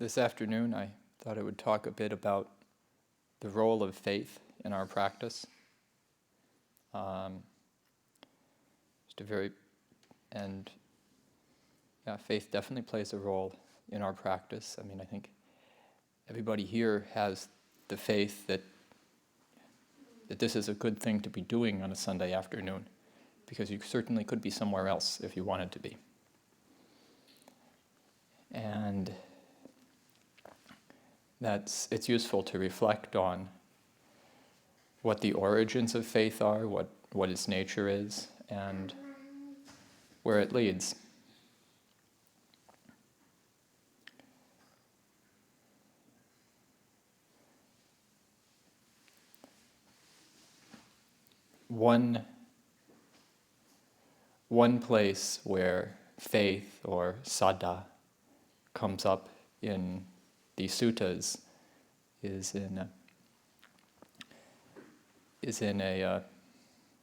This afternoon, I thought I would talk a bit about the role of faith in our practice. Just a very, and yeah, faith definitely plays a role in our practice. I mean, I think everybody here has the faith that this is a good thing to be doing on a Sunday afternoon, because you certainly could be somewhere else if you wanted to be. And it's useful to reflect on what the origins of faith are, what its nature is, and where it leads. One place where faith or saddha comes up in the suttas is in a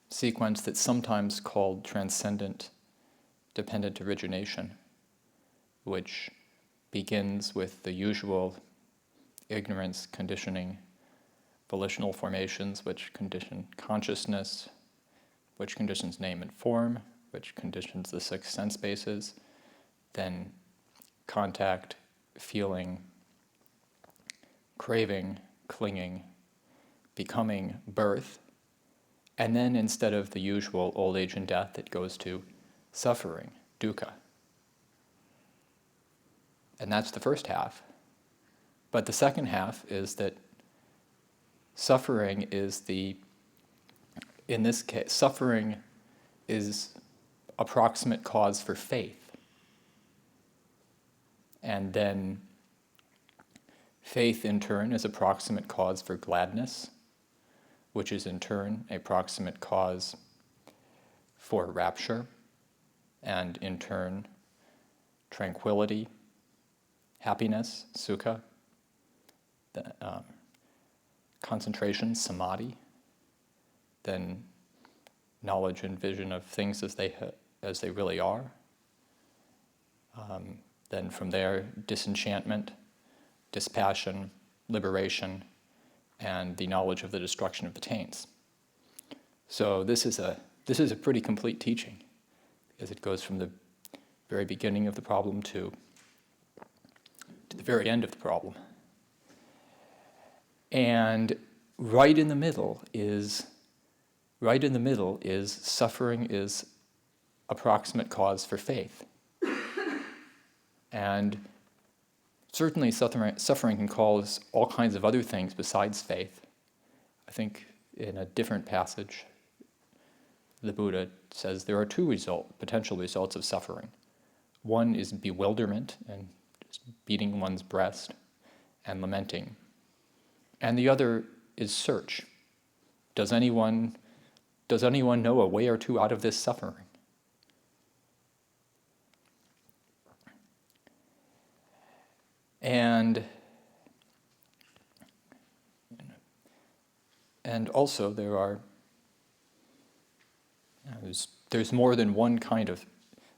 sequence that's sometimes called Transcendent dependent origination, which begins with the usual ignorance conditioning volitional formations, which condition consciousness, which conditions name and form, which conditions the six sense bases, then contact, feeling, craving, clinging, becoming, birth, and then instead of the usual old age and death, it goes to suffering, dukkha. And that's the first half. But the second half is that suffering is in this case, suffering is approximate cause for faith. And then faith in turn is approximate cause for gladness, which is in turn a proximate cause for rapture, and in turn tranquility, happiness, sukha, concentration, samadhi, then knowledge and vision of things as they really are. Then from there, disenchantment, dispassion, liberation, and the knowledge of the destruction of the taints. So this is a pretty complete teaching, as it goes from the very beginning of the problem to the very end of the problem. And right in the middle is suffering is approximate cause for faith. And certainly suffering can cause all kinds of other things besides faith. I think in a different passage, the Buddha says there are two potential results of suffering. One is bewilderment and just beating one's breast and lamenting. And the other is search. Does anyone know a way or two out of this suffering? And also there's more than one kind of,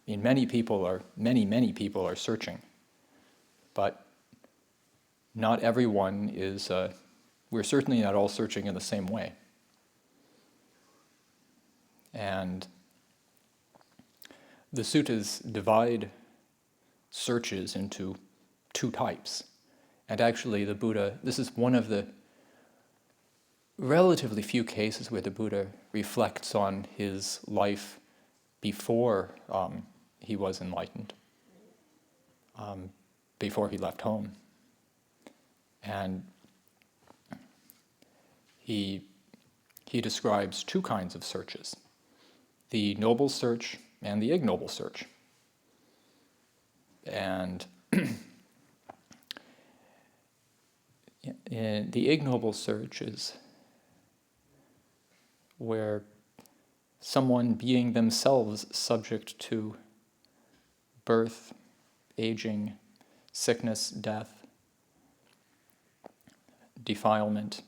many people are searching, but not everyone is, we're certainly not all searching in the same way. And the suttas divide searches into two types. And actually the Buddha, this is one of the relatively few cases where the Buddha reflects on his life before he was enlightened, before he left home. And he describes two kinds of searches: the noble search and the ignoble search. And the ignoble search is where someone being themselves subject to birth, aging, sickness, death, defilement,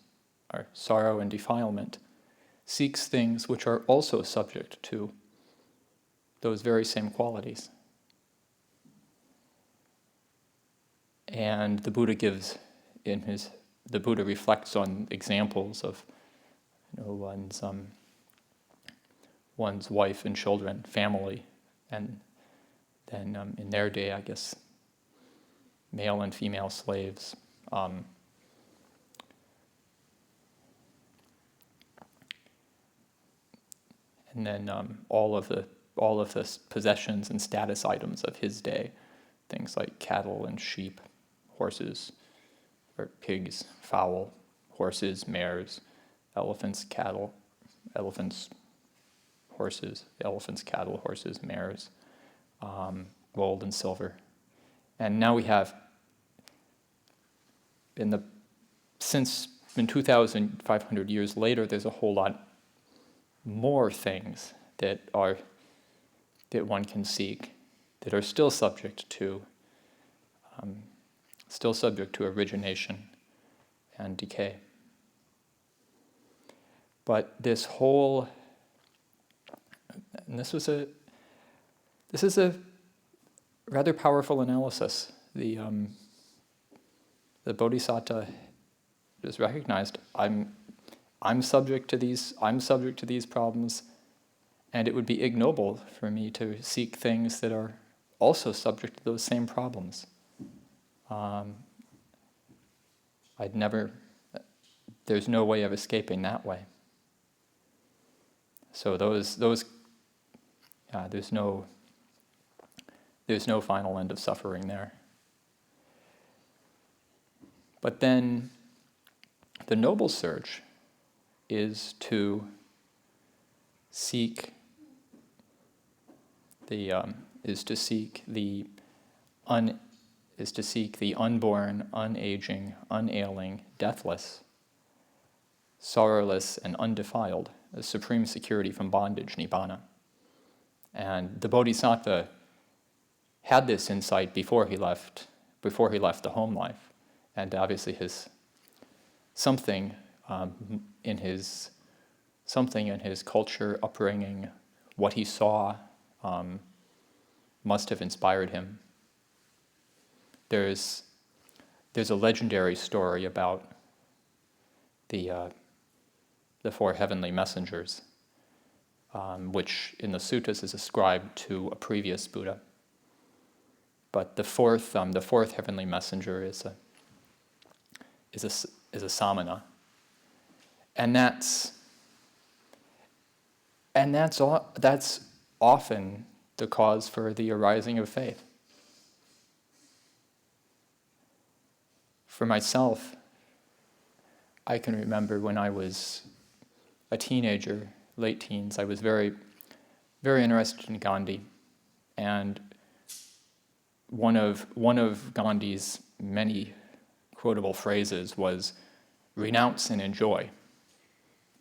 or sorrow and defilement, seeks things which are also subject to those very same qualities. And the Buddha reflects on examples of one's wife and children, family, and then in their day, I guess, male and female slaves. And then all of the possessions and status items of his day, things like cattle and sheep, horses, or pigs, fowl, horses, mares, elephants, cattle, elephants, horses, cattle, horses, mares, gold and silver. And now we have, in 2,500 years later, there's a whole lot more things that one can seek that are still subject to origination and decay. But this is a rather powerful analysis. The Bodhisattva just recognized, I'm subject to these problems, and it would be ignoble for me to seek things that are also subject to those same problems. There's no way of escaping that way. So there's no final end of suffering there. But then the noble search is to seek the unborn, unaging, unailing, deathless, sorrowless, and undefiled, as supreme security from bondage, nibbana. And the Bodhisattva had this insight before he left the home life, and obviously something in his culture, upbringing, what he saw, must have inspired him. There's a legendary story about the 4 heavenly messengers, which in the suttas is ascribed to a previous Buddha. But the fourth heavenly messenger is a samana, and that's often the cause for the arising of faith. For myself, I can remember when I was a teenager, late teens, I was very, very interested in Gandhi, and one of Gandhi's many quotable phrases was "renounce and enjoy,"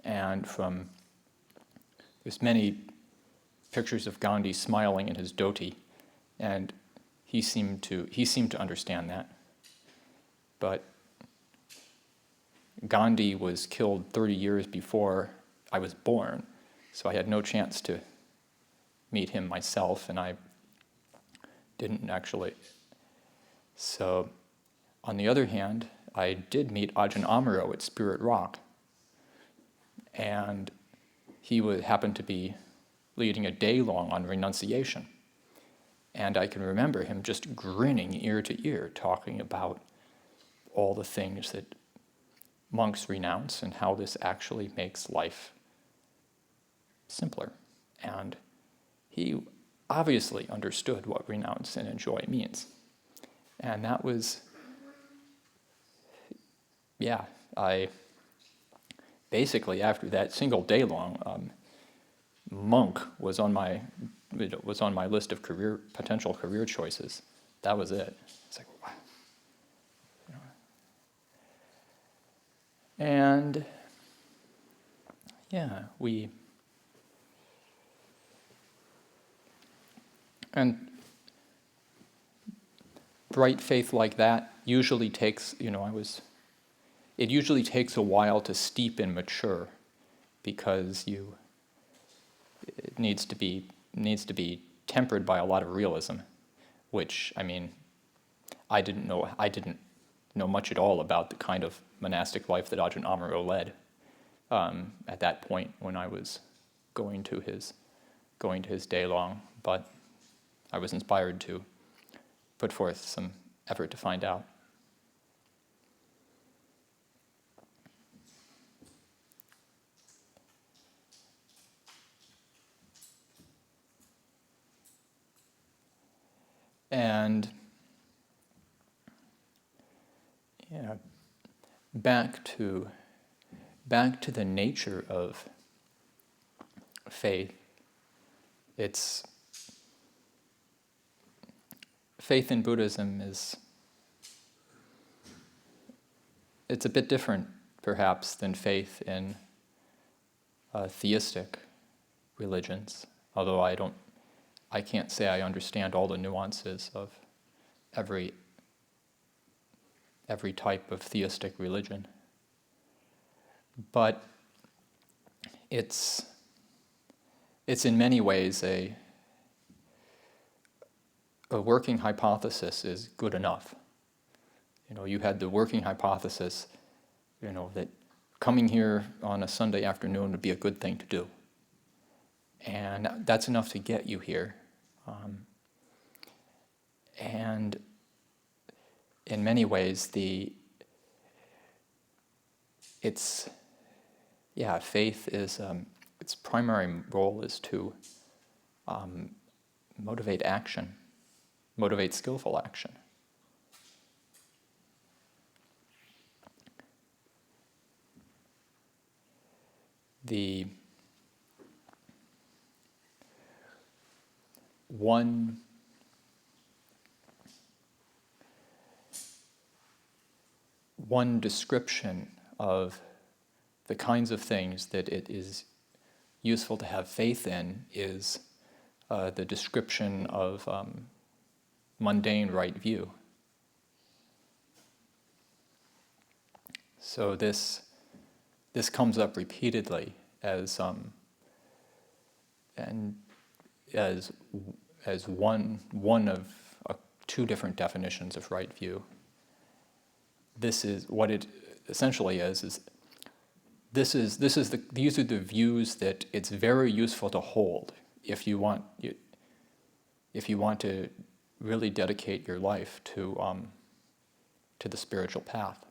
and there's many pictures of Gandhi smiling in his dhoti, and he seemed to understand that. But Gandhi was killed 30 years before I was born, so I had no chance to meet him myself, and I didn't actually. So, on the other hand, I did meet Ajahn Amaro at Spirit Rock, and he happened to be leading a day-long on renunciation. And I can remember him just grinning ear to ear, talking about all the things that monks renounce and how this actually makes life simpler. And he obviously understood what renounce and enjoy means. And that was, I basically, after that single day long, monk was on my list of potential career choices. That was it. It's like, wow. And bright faith like that usually takes, it usually takes a while to steep and mature, because it needs to be tempered by a lot of realism, which, I didn't know much at all about the kind of monastic life that Ajahn Amaro led at that point when I was going to his day long, but I was inspired to put forth some effort to find out. And back to the nature of faith. It's faith in Buddhism it's a bit different, perhaps, than faith in theistic religions. Although I can't say I understand all the nuances of every type of theistic religion. But it's in many ways a working hypothesis is good enough. You had the working hypothesis, that coming here on a Sunday afternoon would be a good thing to do. And that's enough to get you here. And in many ways, faith is, its primary role is to motivate action, motivate skillful action. The one description of the kinds of things that it is useful to have faith in is the description of mundane right view. So this comes up repeatedly as one of two different definitions of right view. This is what it essentially is these are the views that it's very useful to hold if you want to really dedicate your life to the spiritual path.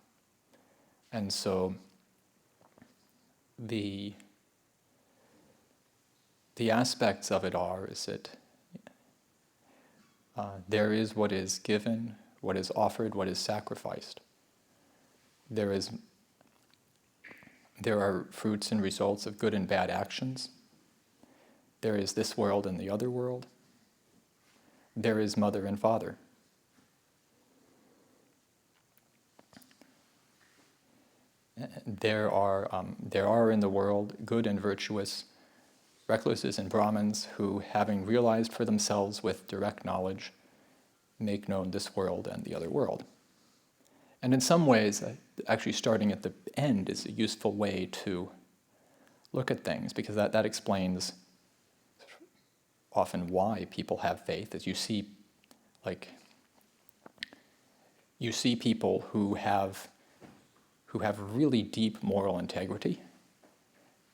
And so the aspects of it is that there is what is given, what is offered, what is sacrificed. There are fruits and results of good and bad actions. There is this world and the other world. There is mother and father. There are in the world good and virtuous recluses and Brahmins who, having realized for themselves with direct knowledge, make known this world and the other world. And in some ways, actually starting at the end is a useful way to look at things, because that explains often why people have faith. As you see people who have really deep moral integrity,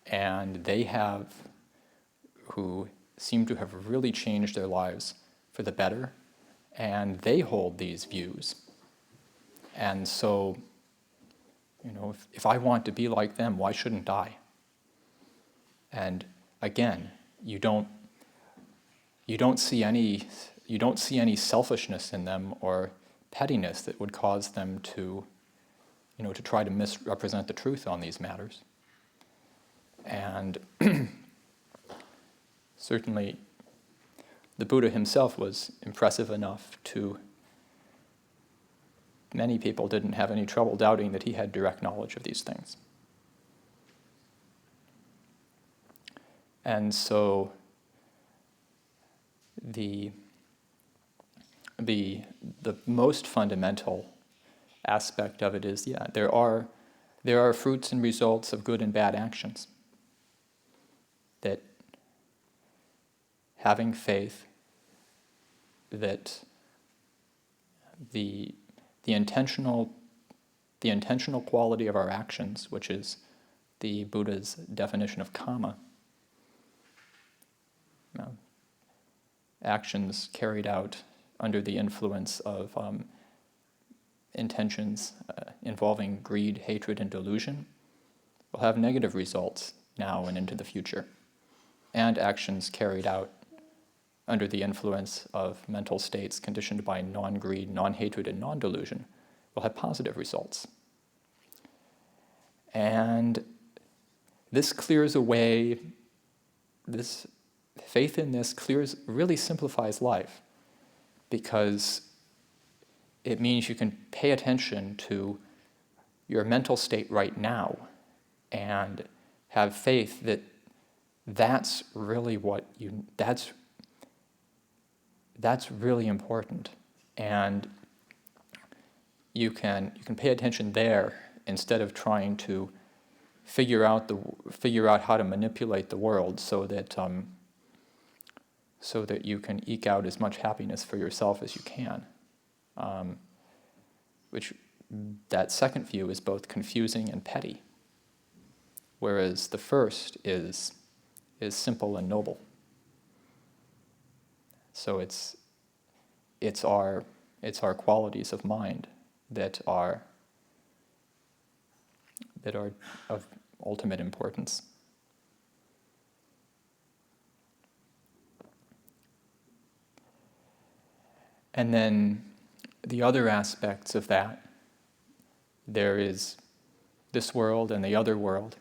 and who seem to have really changed their lives for the better, and they hold these views. And so, if I want to be like them, why shouldn't I? And again, you don't see any selfishness in them or pettiness that would cause them to try to misrepresent the truth on these matters. And certainly, the Buddha himself was impressive enough to. Many people didn't have any trouble doubting that he had direct knowledge of these things. And so the most fundamental aspect of it is, there are fruits and results of good and bad actions. That having faith that the the intentional the intentional quality of our actions, which is the Buddha's definition of karma. Actions carried out under the influence of intentions involving greed, hatred, and delusion will have negative results now and into the future. And actions carried out under the influence of mental states conditioned by non-greed, non-hatred, and non-delusion will have positive results. And this clears away, this faith in this really simplifies life, because it means you can pay attention to your mental state right now and have faith that that's really that's really important, and you can pay attention there instead of trying to figure out how to manipulate the world so that you can eke out as much happiness for yourself as you can. Which that second view is both confusing and petty, whereas the first is simple and noble. So it's our qualities of mind that are of ultimate importance. And then the other aspects of that, there is this world and the other world.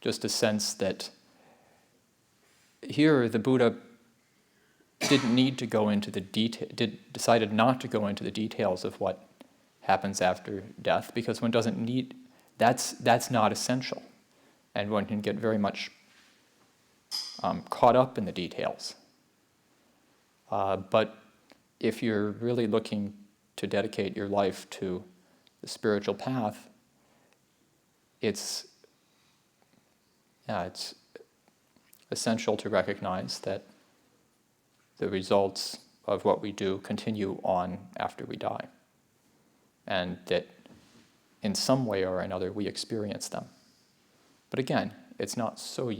Just a sense that here the Buddha didn't need to go into the decided not to go into the details of what happens after death, because one doesn't need, that's not essential. And one can get very much caught up in the details. But if you're really looking to dedicate your life to the spiritual path, it's essential to recognize that the results of what we do continue on after we die, and that in some way or another we experience them. But again, it's not so...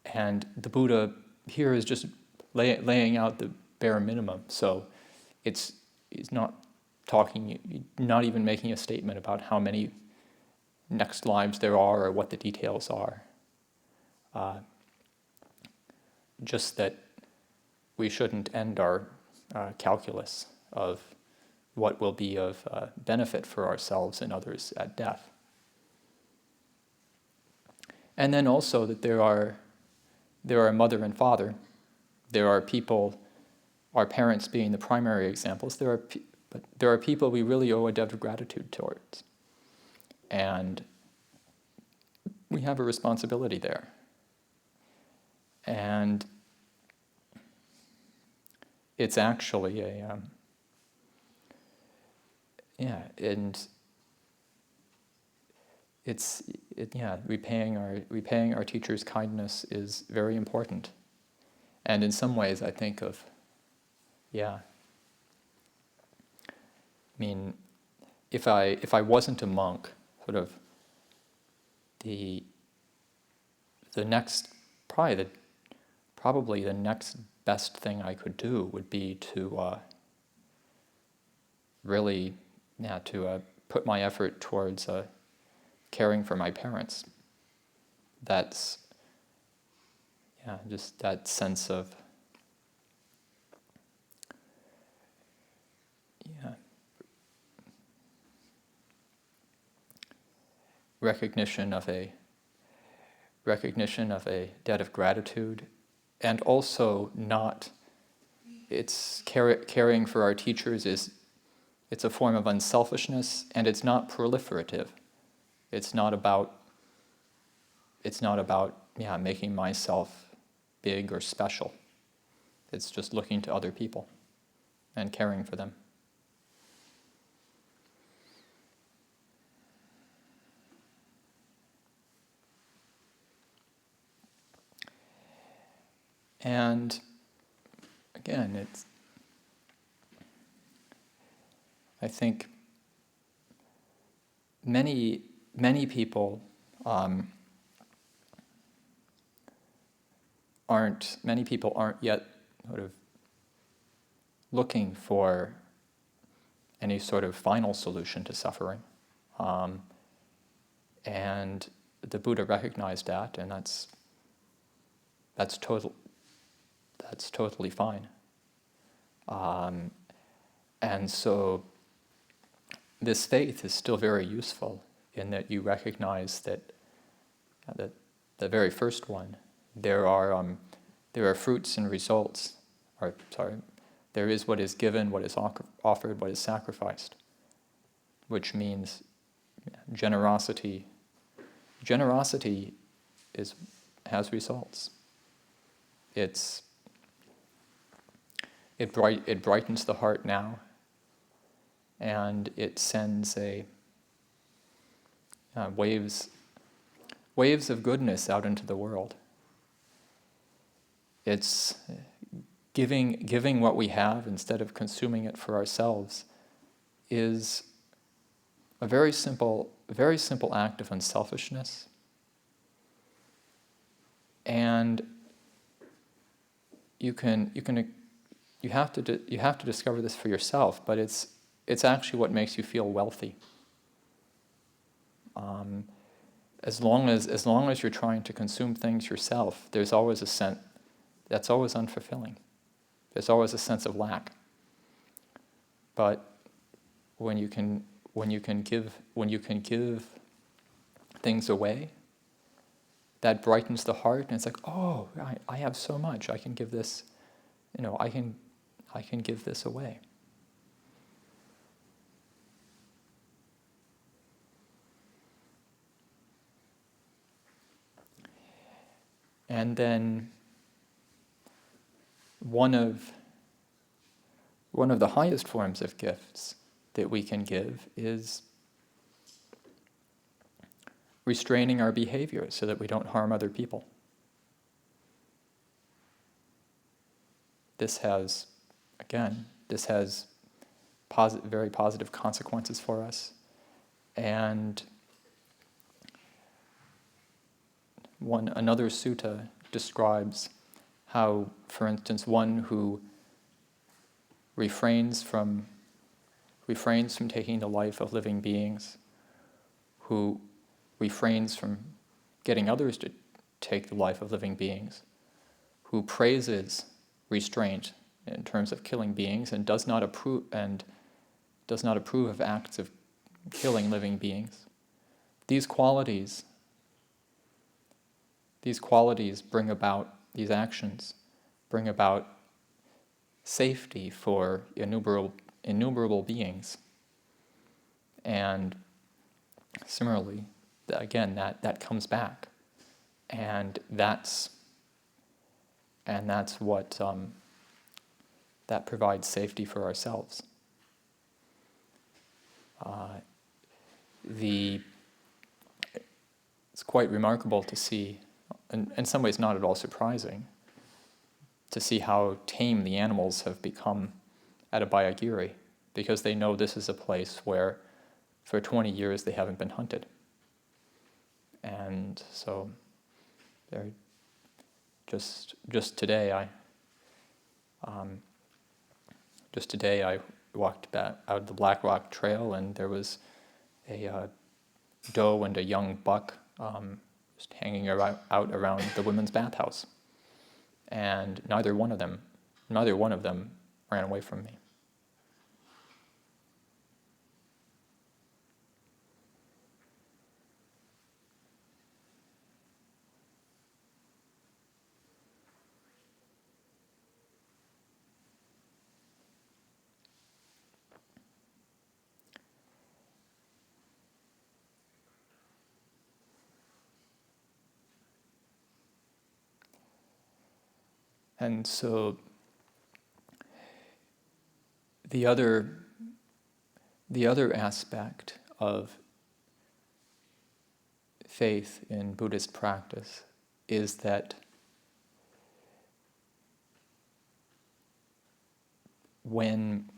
And the Buddha here is just laying out the bare minimum, so he's not even making a statement about how many next lives there are or what the details are. Just that we shouldn't end our calculus of what will be of benefit for ourselves and others at death. And then also that there are mother and father. There are people, our parents being the primary examples, but there are people we really owe a debt of gratitude towards. And we have a responsibility there. And it's actually repaying our teachers' kindness is very important. And in some ways I think of, I mean, if I wasn't a monk, sort of the next, probably the next best thing I could do would be to really put my effort towards caring for my parents. That's just that sense of recognition of a debt of gratitude, and also it's caring for our teachers it's a form of unselfishness, and it's not proliferative. It's not about making myself big or special. It's just looking to other people and caring for them. And again, I think many people aren't yet sort of looking for any sort of final solution to suffering, and the Buddha recognized that, and that's totally fine. And so this faith is still very useful in that you recognize that the very first one, there are fruits and results, there is what is given, what is offered, what is sacrificed, which means generosity. Generosity has results. It brightens the heart now, and it sends waves of goodness out into the world. It's giving what we have instead of consuming it for ourselves is a very simple act of unselfishness. And you have to discover this for yourself, but it's actually what makes you feel wealthy. As long as you're trying to consume things yourself, there's always a sense that's always unfulfilling. There's always a sense of lack. But when you can give things away, that brightens the heart, and it's like, oh, I have so much. I can give this, I can give this away. And then one of the highest forms of gifts that we can give is restraining our behavior so that we don't harm other people. This has very positive consequences for us. And another sutta describes how, for instance, one who refrains from taking the life of living beings, who refrains from getting others to take the life of living beings, who praises restraint in terms of killing beings and does not approve of acts of killing living beings. These qualities bring about, these actions bring about safety for innumerable beings. And similarly, again, that comes back, and that's what that provides safety for ourselves. It's quite remarkable to see, and in some ways not at all surprising, to see how tame the animals have become at Abhayagiri, because they know this is a place where for 20 years they haven't been hunted. And so they're just today I walked back out of the Black Rock Trail, and there was a doe and a young buck just hanging out around the women's bathhouse, and neither one of them ran away from me. And so the other aspect of faith in Buddhist practice is that when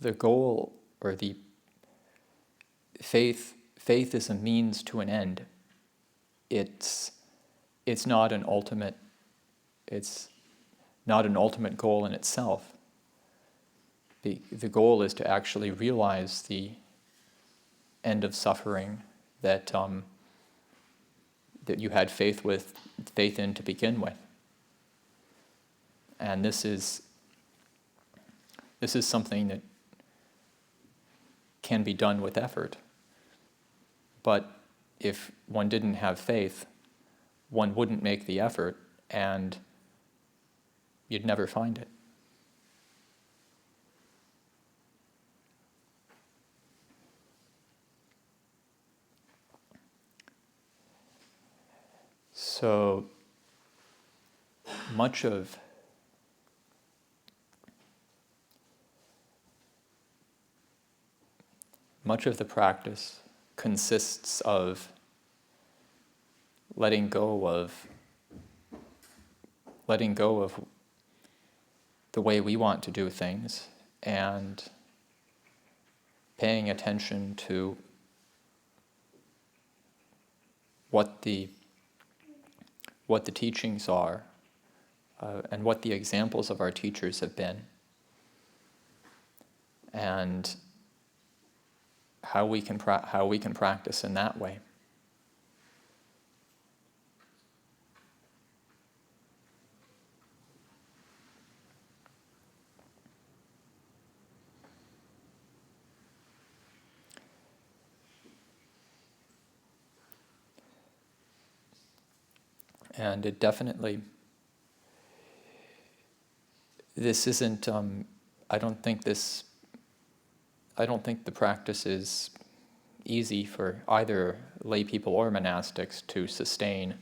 the goal, or the faith is a means to an end. It's not an ultimate goal in itself. The goal is to actually realize the end of suffering that that you had faith in to begin with. And this is something that can be done with effort. But if one didn't have faith, one wouldn't make the effort, and you'd never find it. So much of the practice consists of letting go of the way we want to do things and paying attention to what the teachings are, and what the examples of our teachers have been, and how we can practice in that way. And it definitely, this isn't, I don't think the practice is easy for either lay people or monastics to sustain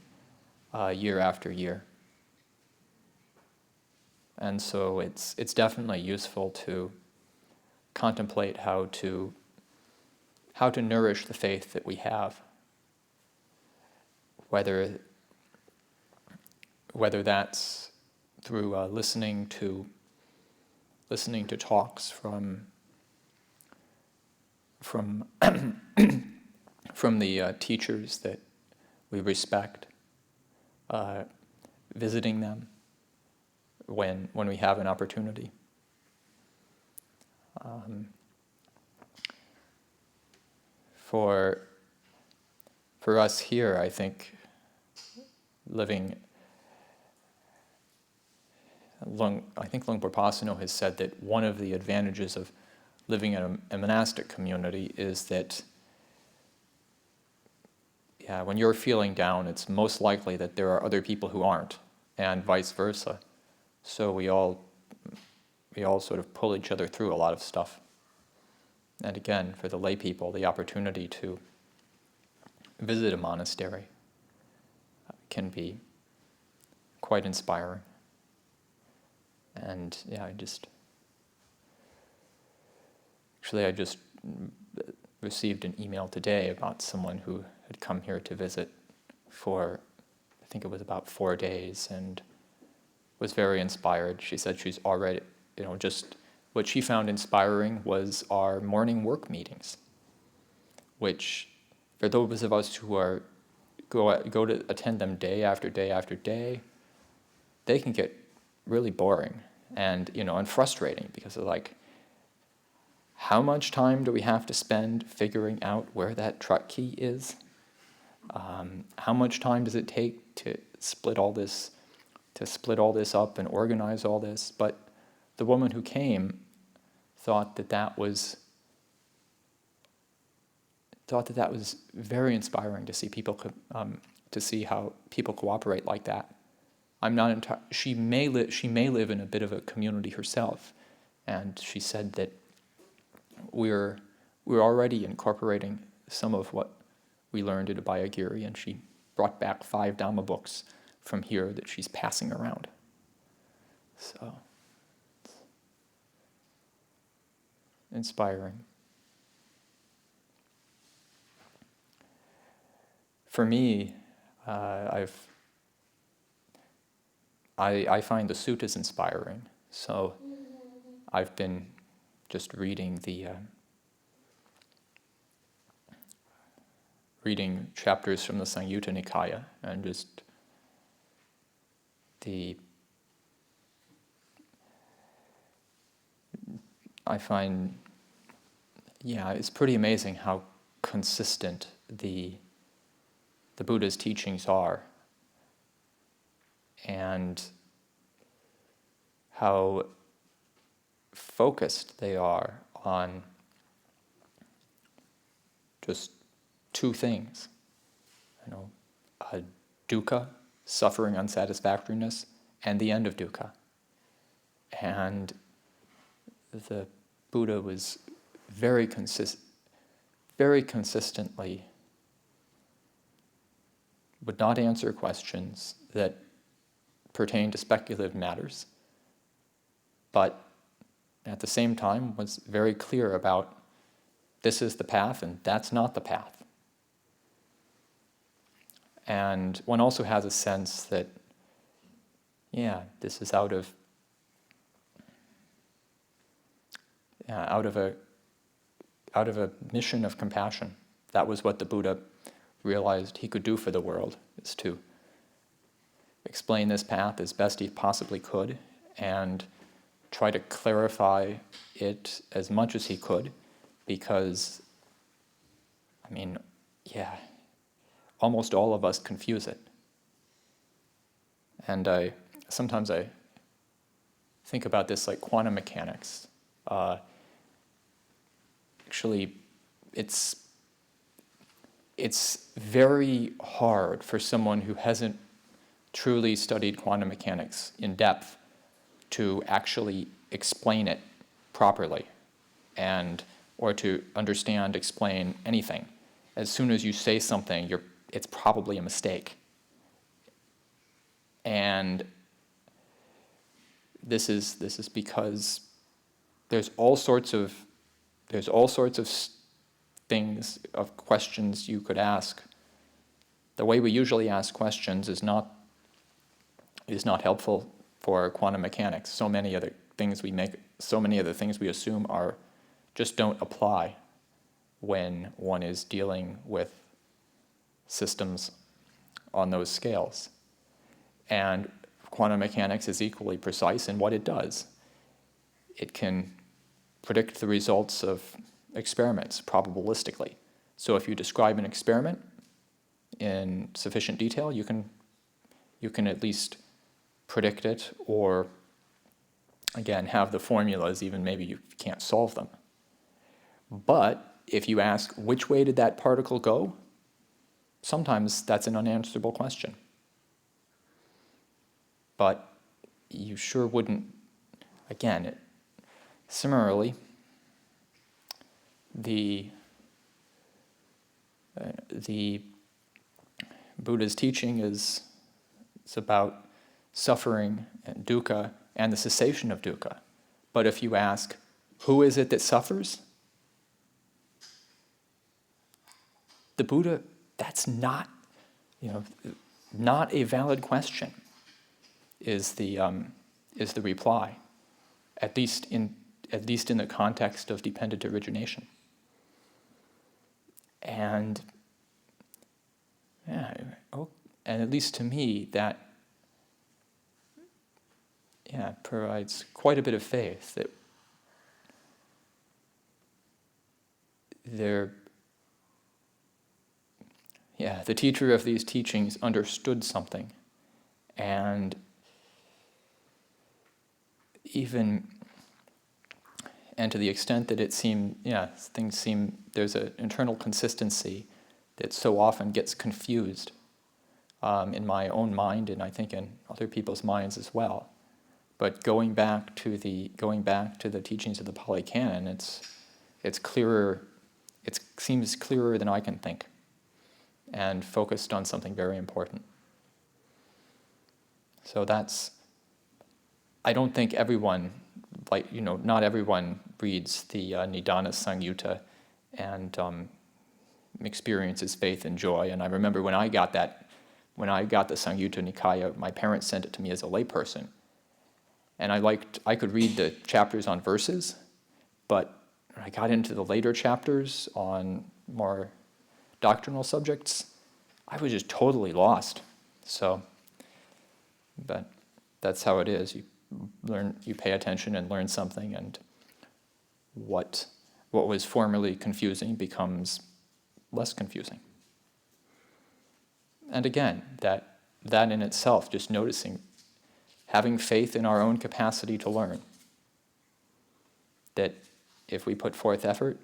year after year. And so it's definitely useful to contemplate how to nourish the faith that we have, whether that's through listening to talks from the teachers that we respect, visiting them when we have an opportunity. For us here, I think Luang Por Pasano has said that one of the advantages of living in a monastic community is that, when you're feeling down, it's most likely that there are other people who aren't, and vice versa. So we all sort of pull each other through a lot of stuff. And again, for the lay people, the opportunity to visit a monastery can be quite inspiring. And I just received an email today about someone who had come here to visit for, I think it was about 4 days, and was very inspired. She said she's already, just what she found inspiring was our morning work meetings, which for those of us who go to attend them day after day after day, they can get really boring and frustrating, because they're like, how much time do we have to spend figuring out where that truck key is? How much time does it take to split all this up and organize all this? But the woman who came thought that was very inspiring to see people to see how people cooperate like that. I'm not she may live in a bit of a community herself, and she said that we're already incorporating some of what we learned at Abhayagiri, and she brought back 5 Dhamma books from here that she's passing around. So it's inspiring. For me, I find the suttas inspiring. So I've been just reading reading chapters from the Samyutta Nikaya, and just I find, it's pretty amazing how consistent the Buddha's teachings are, and how focused they are on just two things, dukkha, suffering, unsatisfactoriness, and the end of dukkha. And the Buddha was very consistently would not answer questions that pertain to speculative matters, but at the same time was very clear about this is the path and that's not the path. And one also has a sense that, this is out of a mission of compassion. That was what the Buddha realized he could do for the world, is to explain this path as best he possibly could and try to clarify it as much as he could, because, almost all of us confuse it. And sometimes I think about this like quantum mechanics. Actually, it's very hard for someone who hasn't truly studied quantum mechanics in depth to actually explain it properly, or to understand, explain anything. As soon as you say something, it's probably a mistake. And this is because there's all sorts of things, of questions you could ask. The way we usually ask questions is not helpful for quantum mechanics. So many of the things we assume just don't apply when one is dealing with systems on those scales. And quantum mechanics is equally precise in what it does. It can predict the results of experiments probabilistically. So if you describe an experiment in sufficient detail, you can at least predict it, or again have the formulas, even maybe you can't solve them. But if you ask which way did that particle go, sometimes that's an unanswerable question. But you sure wouldn't, similarly, the Buddha's teaching is about suffering and dukkha and the cessation of dukkha. But if you ask, who is it that suffers? The Buddha, that's not a valid question, is the reply, at least in the context of dependent origination. And at least to me, that provides quite a bit of faith that the teacher of these teachings understood something, and to the extent that there's an internal consistency that so often gets confused in my own mind, and I think in other people's minds as well. But going back to the teachings of the Pali Canon, it's clearer. It seems clearer than I can think, and focused on something very important. So I don't think everyone, not everyone reads the Nidana Samyutta and experiences faith and joy. And I remember when I got the Samyutta Nikaya, my parents sent it to me as a layperson. And I could read the chapters on verses, But when I got into the later chapters on more doctrinal subjects, I was just totally lost. So, but that's how it is. You pay attention and learn something, and what was formerly confusing becomes less confusing. And again, that in itself, just noticing, having faith in our own capacity to learn, that if we put forth effort,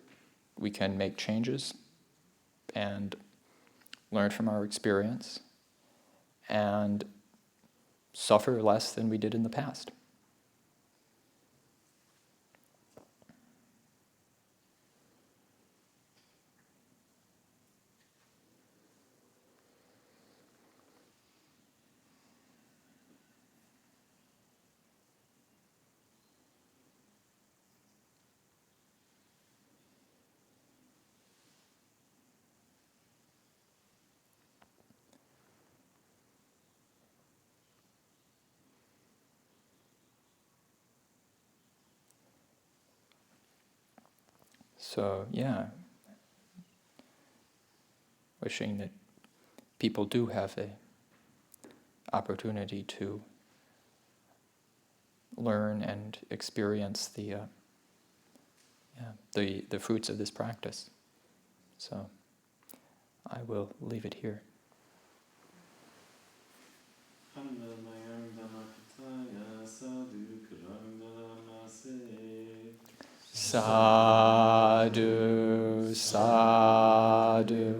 we can make changes and learn from our experience and suffer less than we did in the past. So, yeah, wishing that people do have the opportunity to learn and experience the fruits of this practice. So, I will leave it here. Sadhu, sadhu,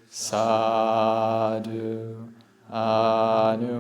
sadhu, anumodami.